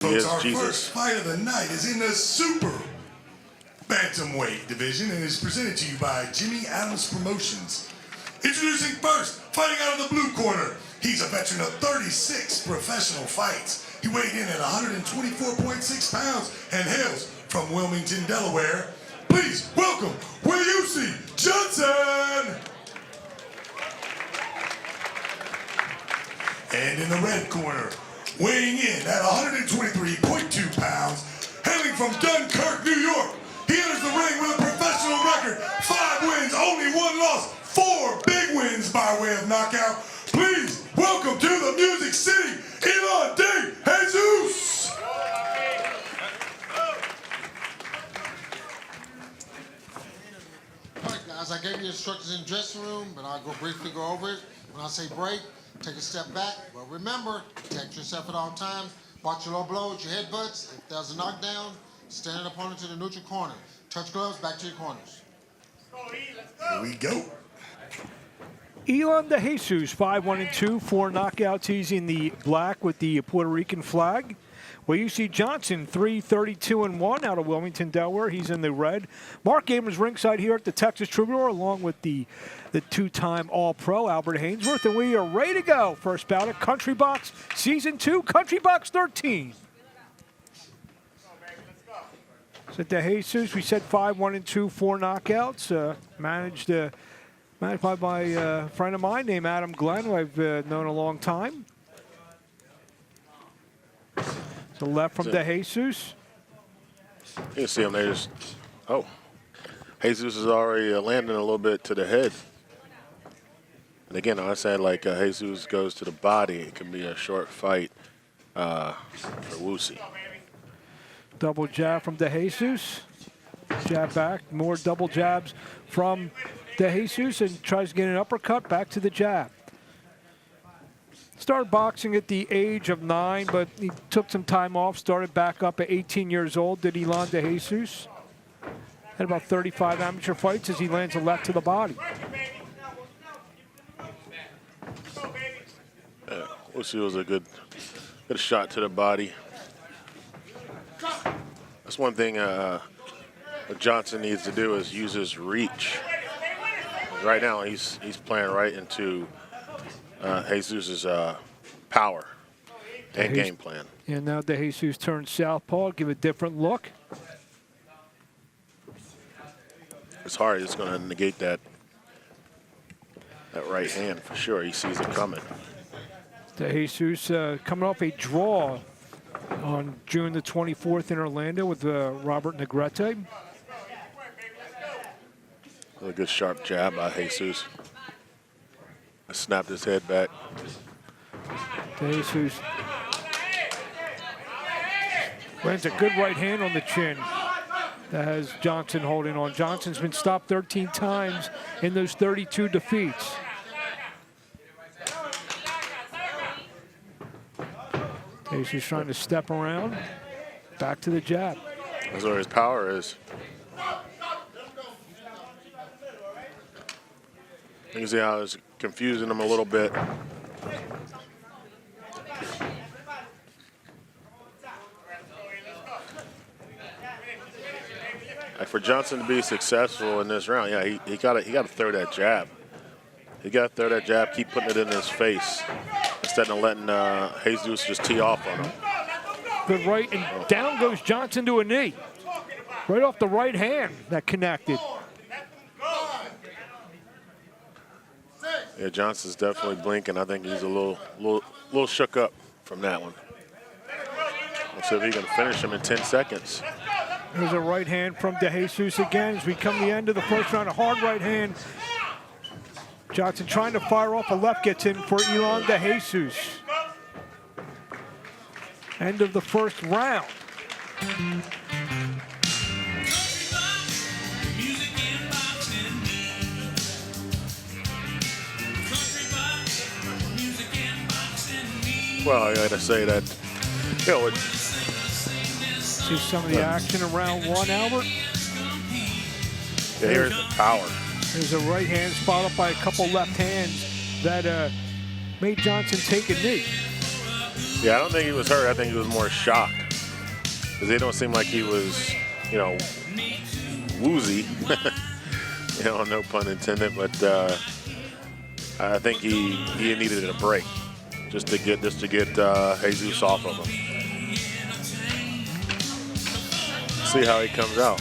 Folks, our Jesus. first fight of the night is in the super bantamweight division and is presented to you by Jimmy Adams Promotions. Introducing first, fighting out of the blue corner. He's a veteran of 36 professional fights. He weighed in at 124.6 pounds and hails from Wilmington, Delaware. Please welcome Weusi Johnson. And in the red corner, weighing in at 123.2 pounds, hailing from Dunkirk, New York, he enters the ring with a professional record, 5 wins, only 1 loss, 4 big wins by way of knockout. Please welcome to the Music City, Elon de Jesus. All right, guys, I gave you instructions in the dressing room, but I'll briefly go over it. When I say break, take a step back, but remember, protect yourself at all times. Watch your low blows, your headbutts. If there's a knockdown, stand an opponent to the neutral corner. Touch gloves, back to your corners. Here we go. Elon de Jesus, 5-1-2, 4 knockouts. He's in the black with the Puerto Rican flag. Weusi Johnson, 3-32-1 out of Wilmington, Delaware. He's in the red. Mark Abrams ringside here at the Texas Troubadour, along with the two-time All-Pro Albert Hainsworth, and we are ready to go. First bout of Country Box Season 2, Country Box 13. So de Jesus, we said 5-1-2, 4 knockouts. Managed by a friend of mine named Adam Glenn, who I've known a long time. So left from de Jesus. You can see him there just, oh. Jesus is already landing a little bit to the head. And again, I said like Jesus goes to the body, it can be a short fight for Weusi. Double jab from de Jesus. Jab back, more double jabs from de Jesus, and tries to get an uppercut, back to the jab. Started boxing at the age of 9, but he took some time off, started back up at 18 years old, did Elon de Jesus. Had about 35 amateur fights as he lands a left to the body. Weusi was a good shot to the body. That's one thing what Johnson needs to do is use his reach. Right now, he's playing right into Jesus' power and game plan. And now de Jesus turns southpaw, give a different look. It's hard. It's going to negate that right hand for sure. He sees it coming. De Jesus coming off a draw on June the 24th in Orlando with Robert Negrete. A good sharp jab by Jesus. Snapped his head back. De Jesus lands a good right hand on the chin. That has Johnson holding on. Johnson's been stopped 13 times in those 32 defeats. De Jesus trying to step around. Back to the jab. That's where his power is. You can see how it's confusing him a little bit. Like for Johnson to be successful in this round, yeah, he got to throw that jab. He got to throw that jab, keep putting it in his face instead of letting Jesus just tee off on him. Good right, and down goes Johnson to a knee. Right off the right hand that connected. Yeah, Johnson's definitely blinking. I think he's a little shook up from that one. Let's see if he can finish him in 10 seconds. There's a right hand from de Jesus again as we come to the end of the first round. A hard right hand. Johnson trying to fire off a left, gets in for Elon de Jesus. End of the first round. Well, I gotta say that, you know, See some of the action in round 1, Albert. Yeah, here's the power. There's a right hand followed up by a couple left hands that made Johnson take a knee. Yeah, I don't think he was hurt. I think he was more shocked. because it don't seem like he was, you know, woozy. You know, no pun intended, but I think he needed a break just to get Jesus off of him. See how he comes out.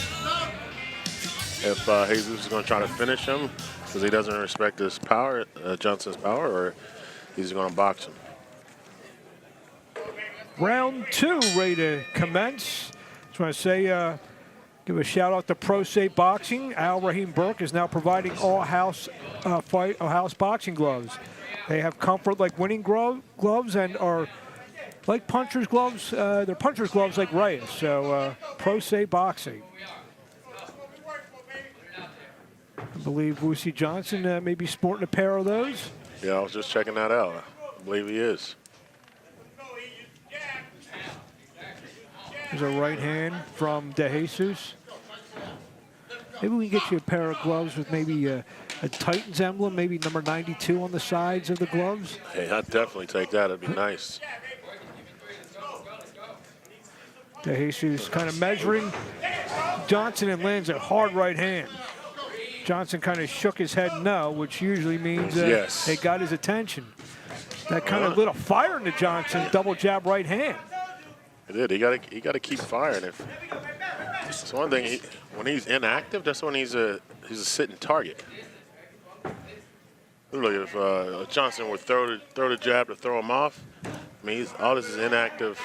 If Jesus is going to try to finish him because he doesn't respect his power, Johnson's power, or he's going to box him. Round 2 ready to commence. Just want to say, give a shout out to Pro Se Boxing. Al Rahim Burke is now providing all house boxing gloves. They have comfort like winning gloves and are like puncher's gloves. They're puncher's gloves like Reyes. So Pro Se Boxing. I believe Weusi Johnson may be sporting a pair of those. Yeah, I was just checking that out. I believe he is. There's a right hand from De Jesus. Maybe we can get you a pair of gloves with maybe a Titans emblem, maybe number 92 on the sides of the gloves. Hey, I'd definitely take that. It'd be nice. De Jesus kind of measuring Johnson and lands a hard right hand. Johnson kind of shook his head no, which usually means yes. It got his attention. That kind of lit a fire into Johnson, double jab right hand. It did. He got to keep firing. If it's one thing, when he's inactive, that's when he's a sitting target. Look, if Johnson would throw the jab to throw him off, I mean, all this is inactive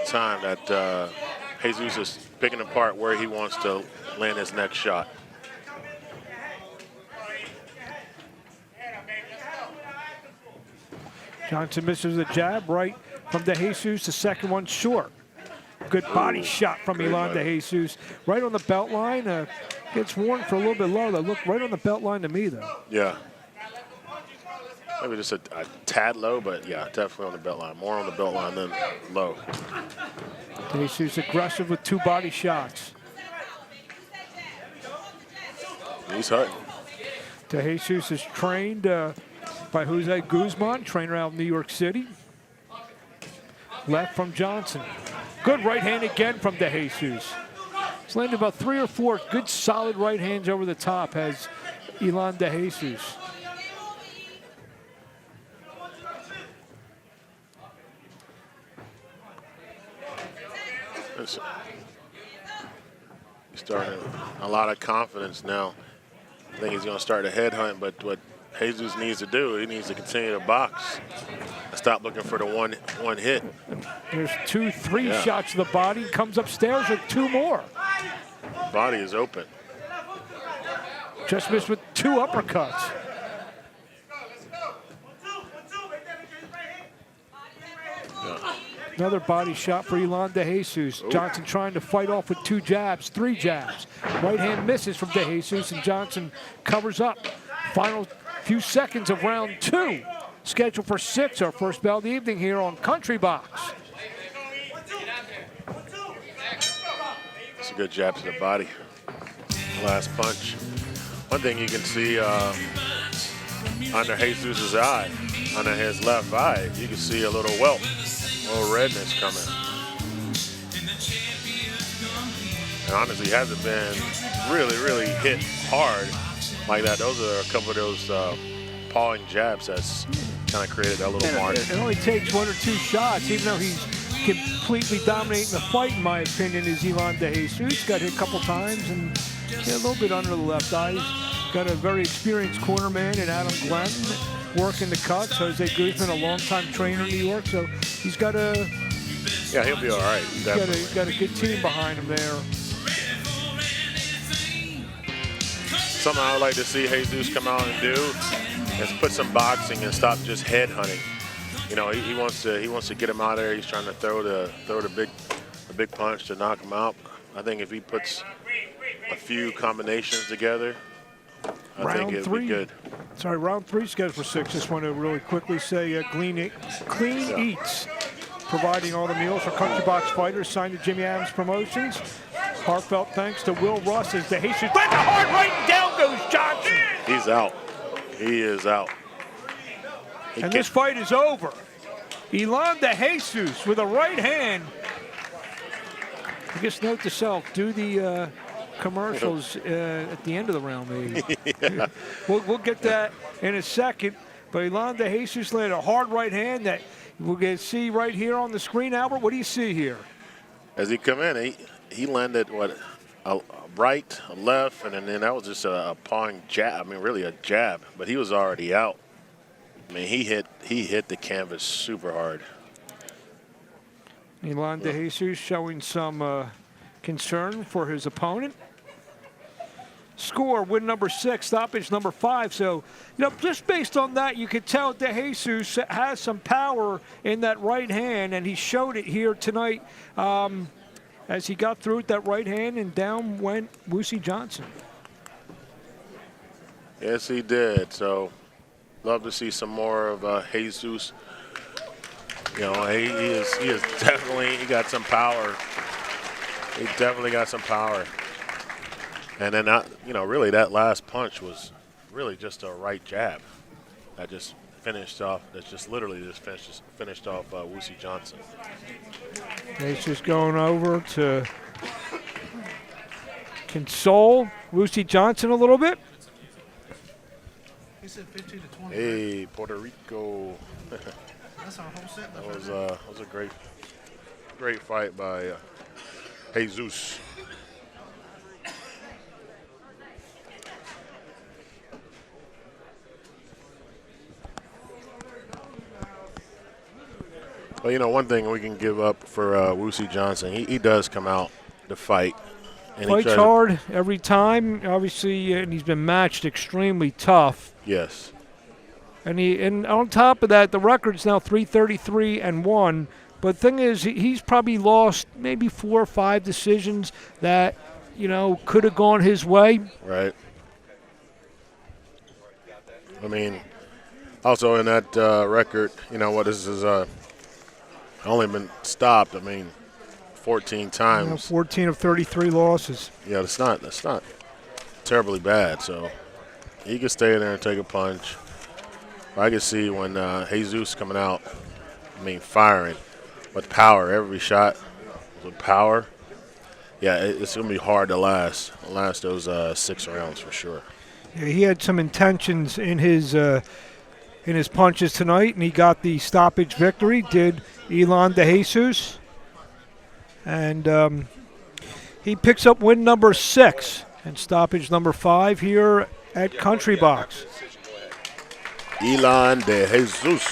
time that Jesus is picking apart where he wants to land his next shot. Johnson misses the jab right from De Jesus. The second one short. Good body shot from Elon De Jesus. Right on the belt line. Gets warned for a little bit low. That looked right on the belt line to me, though. Yeah. Maybe just a tad low, but yeah, definitely on the belt line. More on the belt line than low. De Jesus aggressive with 2 body shots. He's hurting. De Jesus is trained by Jose Guzman, trainer out of New York City. Left from Johnson. Good right hand again from De Jesus. He's landed about 3 or 4 good solid right hands over the top, has Elon De Jesus. He's starting a lot of confidence now. I think he's going to start a headhunt, but what Jesus needs to do, he needs to continue to box. Stop looking for the one hit. There's 2, 3 shots to the body. Comes upstairs with 2 more. Body is open. Just missed with 2 uppercuts. Yeah. Another body shot for Elon De Jesus. Johnson trying to fight off with 2 jabs, 3 jabs. Right hand misses from De Jesus, and Johnson covers up. Final few seconds of round 2. Scheduled for 6, our first bell of the evening here on Country Box. It's a good jab to the body. Last punch. One thing you can see under Jesus' eye, under his left eye, you can see a little welt, a little redness coming. And honestly, he hasn't been really hit hard like that. Those are a couple of those pawing jabs that's kind of created that little mark. It only takes 1 or 2 shots, even though he's completely dominating the fight, in my opinion, is Elon De Jesus. Got hit a couple times and a little bit under the left eye. He's got a very experienced corner man in Adam Glenn working the cuts. Jose Guzman, a longtime trainer in New York, so he's got a... Yeah, he'll be all right. He's got a good team behind him there. Something I would like to see Jesus come out and do is put some boxing and stop just head hunting. You know, he wants to get him out there. He's trying to throw the big punch to knock him out. I think if he puts a few combinations together, I think it would be good. Sorry, round 3 scheduled for 6. Just want to really quickly say Clean Eats, providing all the meals for Country Box fighters, signed to Jimmy Adams Promotions. Heartfelt thanks to Will Russ as De Jesus. Land the hard right, and down goes Johnson. He's out. He is out. And this fight is over. Elon De Jesus with a right hand. I guess note to self: do the commercials at the end of the round, maybe. Yeah. We'll get that in a second. But Elon De Jesus landed a hard right hand that we're going to see right here on the screen. Albert, what do you see here? As he come in, he landed a right, a left, and then that was just a pawing jab. I mean, really a jab, but he was already out. I mean, he hit the canvas super hard. Elon De Jesus showing some concern for his opponent. Score, win number 6, stoppage number 5. So, just based on that, you could tell De Jesus has some power in that right hand, and he showed it here tonight as he got through with that right hand, and down went Weusi Johnson. Yes, he did. So, love to see some more of Jesus. He is definitely, he got some power. He definitely got some power. And then, really that last punch was really just a right jab that just finished off, finished off Weusi Johnson. He's just going over to console Weusi Johnson a little bit. He said 15 to 20. Hey, Puerto Rico. That's our whole set. That was a great fight by Jesus. Well, one thing we can give up for Weusi Johnson, he does come out to fight. And Fights hard every time, obviously, and he's been matched extremely tough. Yes. And on top of that, the record's now 333-1. But the thing is, he's probably lost maybe 4 or 5 decisions that, could have gone his way. Right. I mean, also in that record, this is only been stopped, 14 times. 14 of 33 losses. Yeah, that's not terribly bad. So he can stay there and take a punch. I can see when Jesus coming out, firing with power, every shot with power. Yeah, it's going to be hard to last those 6 rounds for sure. Yeah, he had some intentions in his punches tonight, and he got the stoppage victory, did Elon De Jesus. And he picks up win number 6 and stoppage number 5 here at Country Box. Elon De Jesus.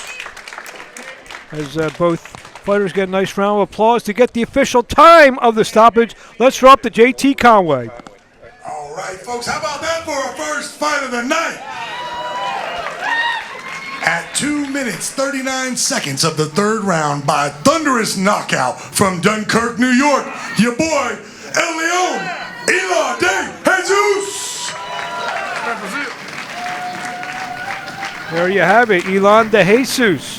As both fighters get a nice round of applause to get the official time of the stoppage. Let's throw up to JT Conway. All right, folks, how about that for our first fight of the night? At 2 minutes, 39 seconds of the 3rd round by thunderous knockout from Dunkirk, New York, your boy, Elon De Jesus. There you have it, Elon De Jesus.